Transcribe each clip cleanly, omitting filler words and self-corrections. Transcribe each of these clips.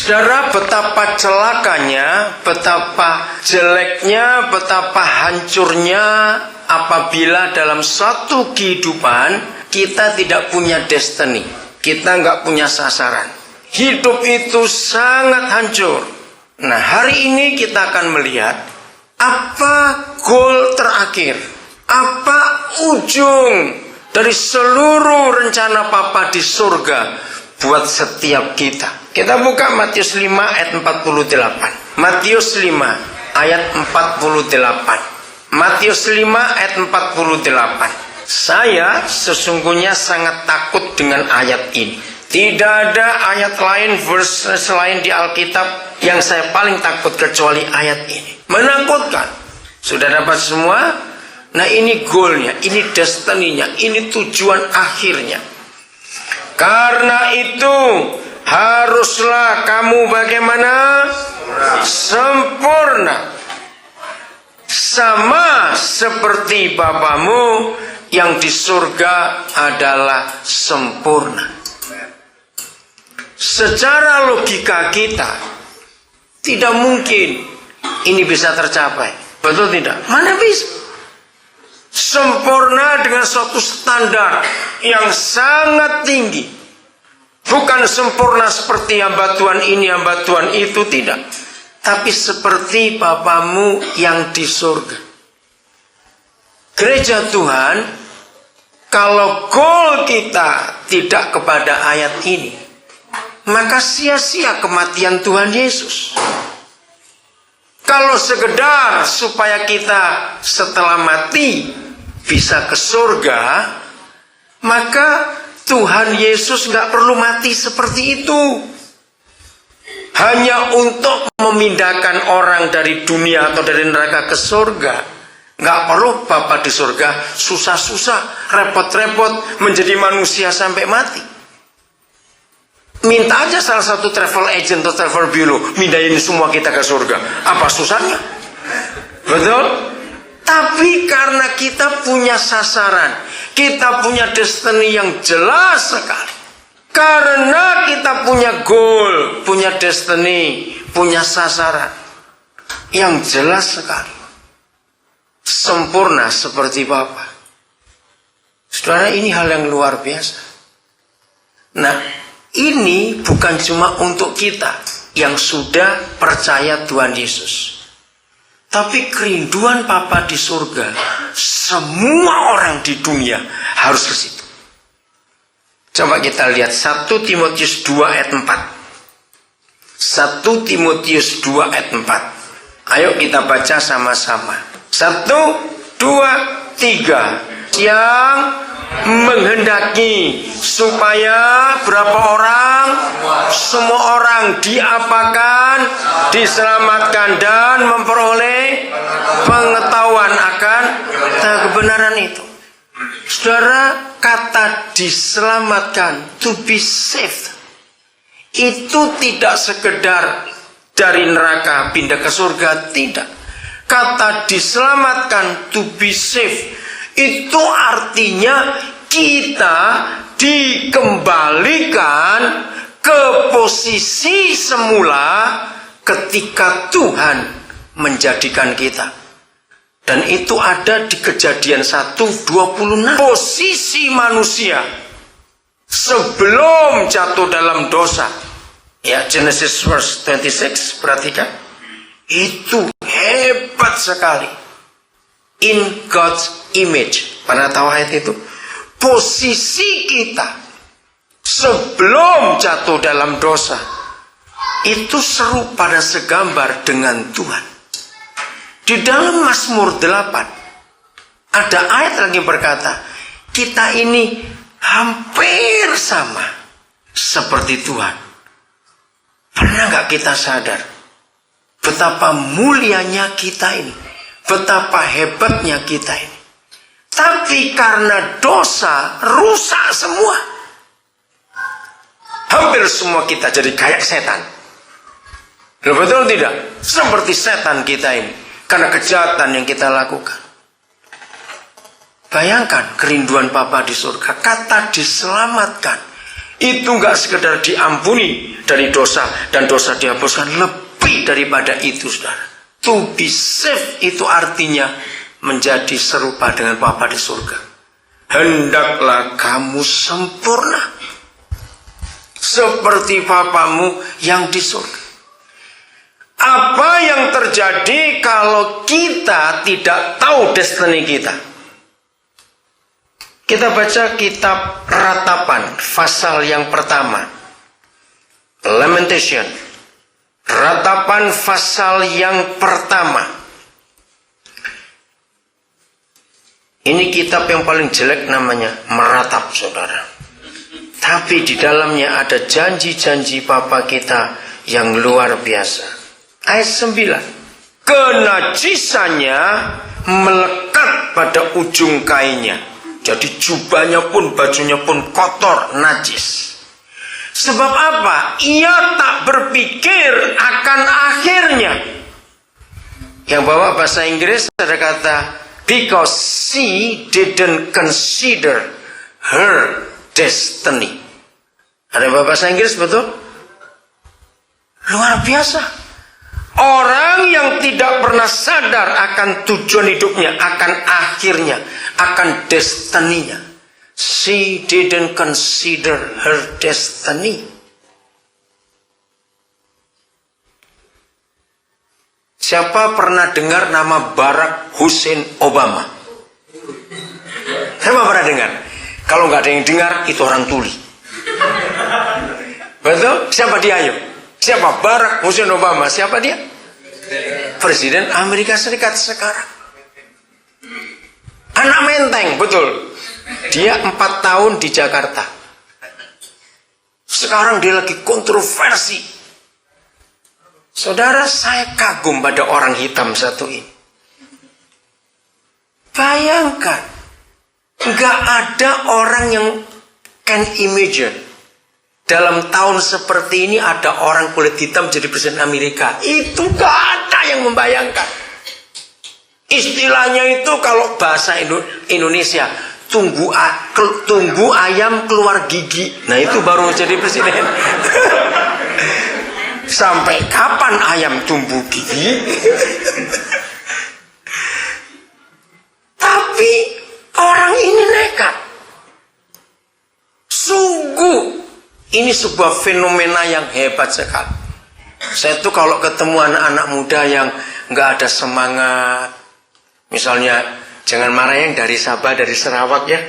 Saudara, betapa celakanya, betapa jeleknya, betapa hancurnya apabila dalam suatu kehidupan kita tidak punya destiny, kita nggak punya sasaran. Hidup itu sangat hancur. Nah, hari ini kita akan melihat apa goal terakhir, apa ujung dari seluruh rencana Bapa di surga buat setiap kita. Kita buka Matius 5 ayat 48. Matius 5 ayat 48. Matius 5 ayat 48. Saya sesungguhnya sangat takut dengan ayat ini. Tidak ada ayat lain, verse lain di Alkitab yang saya paling takut kecuali ayat ini. Menakutkan. Sudah dapat semua? Nah, ini goalnya, ini destiny-nya, ini tujuan akhirnya. Karena itu haruslah kamu bagaimana? Sempurna. Sama seperti Bapamu yang di surga adalah sempurna. Secara logika kita tidak mungkin ini bisa tercapai. Betul tidak? Mana bisa? Sempurna dengan suatu standar yang sangat tinggi. Bukan sempurna seperti hamba Tuhan ini, hamba Tuhan itu, tidak. Tapi seperti Bapamu yang di surga. Gereja Tuhan, kalau goal kita tidak kepada ayat ini, maka sia-sia kematian Tuhan Yesus. Kalau sekedar supaya kita setelah mati bisa ke surga, maka Tuhan Yesus nggak perlu mati seperti itu. Hanya untuk memindahkan orang dari dunia atau dari neraka ke surga. Nggak perlu Bapa di surga susah-susah, repot-repot menjadi manusia sampai mati. Minta aja salah satu travel agent atau travel bureau mindahin semua kita ke surga. Apa susahnya? Betul? Tapi karena kita punya sasaran, kita punya destiny yang jelas sekali. Karena kita punya goal, punya destiny, punya sasaran yang jelas sekali. Sempurna seperti Bapa. Saudara, ini hal yang luar biasa. Nah, ini bukan cuma untuk kita yang sudah percaya Tuhan Yesus. Tapi kerinduan Bapa di surga, semua orang di dunia harus ke situ. Coba kita lihat 1 Timotius 2 ayat 4. 1 Timotius 2 ayat 4. Ayo kita baca sama-sama. 1, 2, 3. Yang menghendaki supaya berapa orang? Semua orang diapakan, diselamatkan dan memperoleh pengetahuan akan kebenaran itu. Saudara, kata diselamatkan, to be saved, itu tidak sekedar dari neraka pindah ke surga, tidak. Kata diselamatkan, to be saved, itu artinya kita dikembalikan ke posisi semula ketika Tuhan menjadikan kita. Dan itu ada di Kejadian 1:26. Posisi manusia sebelum jatuh dalam dosa. Ya, Genesis verse 26, perhatikan. Itu hebat sekali. In God's image. Pernah tahu ayat itu? Posisi kita sebelum jatuh dalam dosa itu serupa dan segambar dengan Tuhan. Di dalam Mazmur 8 ada ayat lagi berkata, kita ini hampir sama seperti Tuhan. Pernah gak kita sadar betapa mulianya kita ini, betapa hebatnya kita ini? Tapi karena dosa rusak semua. Hampir semua kita jadi kayak setan. Betul tidak? Seperti setan kita ini, karena kejahatan yang kita lakukan. Bayangkan kerinduan Bapa di surga. Kata diselamatkan, Itu nggak sekedar diampuni dari dosa dan dosa dihapuskan, lebih daripada itu, saudara. To be saved itu artinya menjadi serupa dengan Bapa di surga. Hendaklah kamu sempurna seperti Bapamu yang di surga. Apa yang terjadi kalau kita tidak tahu destiny kita? Kita baca kitab Ratapan, pasal yang pertama. Lamentation. Ratapan pasal yang pertama. Ini kitab yang paling jelek namanya, meratap, saudara. Tapi di dalamnya ada janji-janji Bapa kita yang luar biasa. Ayat 9. Kenajisannya melekat pada ujung kainnya. Jadi jubahnya pun, bajunya pun kotor, najis. Sebab apa? Ia tak berpikir akan akhirnya. Yang bawa bahasa Inggris ada kata, because she didn't consider her destiny. Ada bahasa Inggris betul? Luar biasa. Orang yang tidak pernah sadar akan tujuan hidupnya, akan akhirnya, akan destiny-nya. She didn't consider her destiny. Siapa pernah dengar nama Barack Hussein Obama? Siapa pernah dengar? Kalau nggak ada yang dengar, itu orang tuli. Betul? Siapa dia? Ayo. Siapa? Barack Hussein Obama. Siapa dia? Presiden Amerika Serikat sekarang. Anak menteng, betul. Dia 4 tahun di Jakarta. Sekarang dia lagi kontroversi. Saudara, saya kagum pada orang hitam satu ini. Bayangkan, nggak ada orang yang can imagine dalam tahun seperti ini ada orang kulit hitam jadi presiden Amerika. Itu gak ada yang membayangkan. Istilahnya itu kalau bahasa Indonesia, tunggu ayam keluar gigi. Nah itu baru jadi presiden. Sampai kapan ayam tumbuh gigi? Tapi orang ini nekat. Sungguh ini sebuah fenomena yang hebat sekali. Saya tuh kalau ketemu anak-anak muda yang nggak ada semangat, misalnya jangan marah yang dari Sabah, dari Sarawak ya,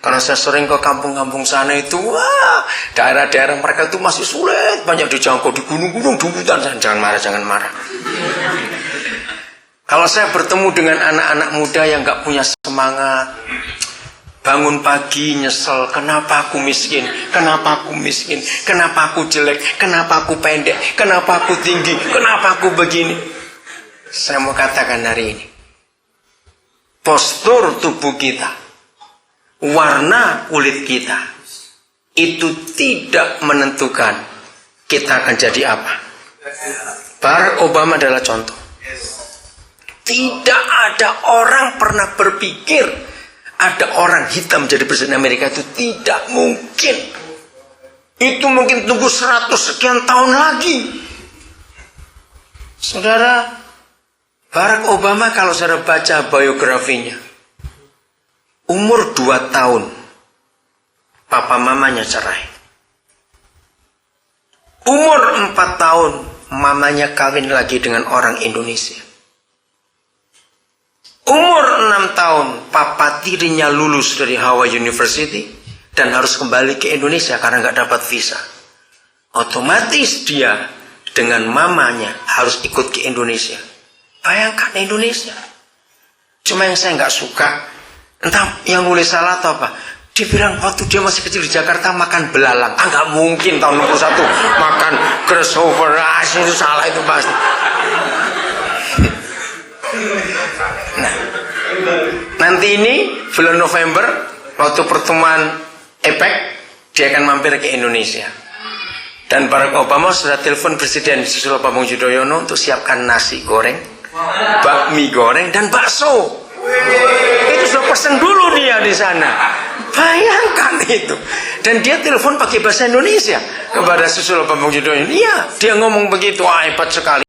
karena saya sering ke kampung-kampung sana itu, wah, daerah-daerah mereka itu masih sulit, banyak dijangkau di gunung-gunung, di hutan. Jangan marah, jangan marah. Kalau saya bertemu dengan anak-anak muda yang nggak punya semangat, bangun pagi nyesel, kenapa aku miskin, kenapa aku miskin, kenapa aku jelek, kenapa aku pendek, kenapa aku tinggi, kenapa aku begini. Saya mau katakan hari ini, postur tubuh kita, warna kulit kita, itu tidak menentukan kita akan jadi apa. Barack Obama adalah contoh. Tidak ada orang pernah berpikir ada orang hitam jadi presiden Amerika, itu tidak mungkin. Itu mungkin tunggu 100 sekian tahun lagi. Saudara, Barack Obama kalau saudara baca biografinya, umur 2 tahun papa mamanya cerai. Umur 4 tahun mamanya kawin lagi dengan orang Indonesia. Umur 6 tahun, papa tirinya lulus dari Howard University dan harus kembali ke Indonesia karena nggak dapat visa. Otomatis dia dengan mamanya harus ikut ke Indonesia. Bayangkan Indonesia. Cuma yang saya nggak suka, entah yang nulis salah atau apa. Dia bilang waktu dia masih kecil di Jakarta makan belalang. Nggak mungkin tahun 61 makan grasshopper. Itu salah itu pasti. Nah, nanti ini bulan November waktu pertemuan APEC dia akan mampir ke Indonesia. Dan Barack Obama sudah telepon Presiden Susilo Bambang Yudhoyono untuk siapkan nasi goreng, bakmi goreng dan bakso. Itu sudah pesen dulu dia di sana. Bayangkan itu. Dan dia telepon pakai bahasa Indonesia kepada Susilo Bambang Yudhoyono. Iya, dia ngomong begitu, hebat sekali.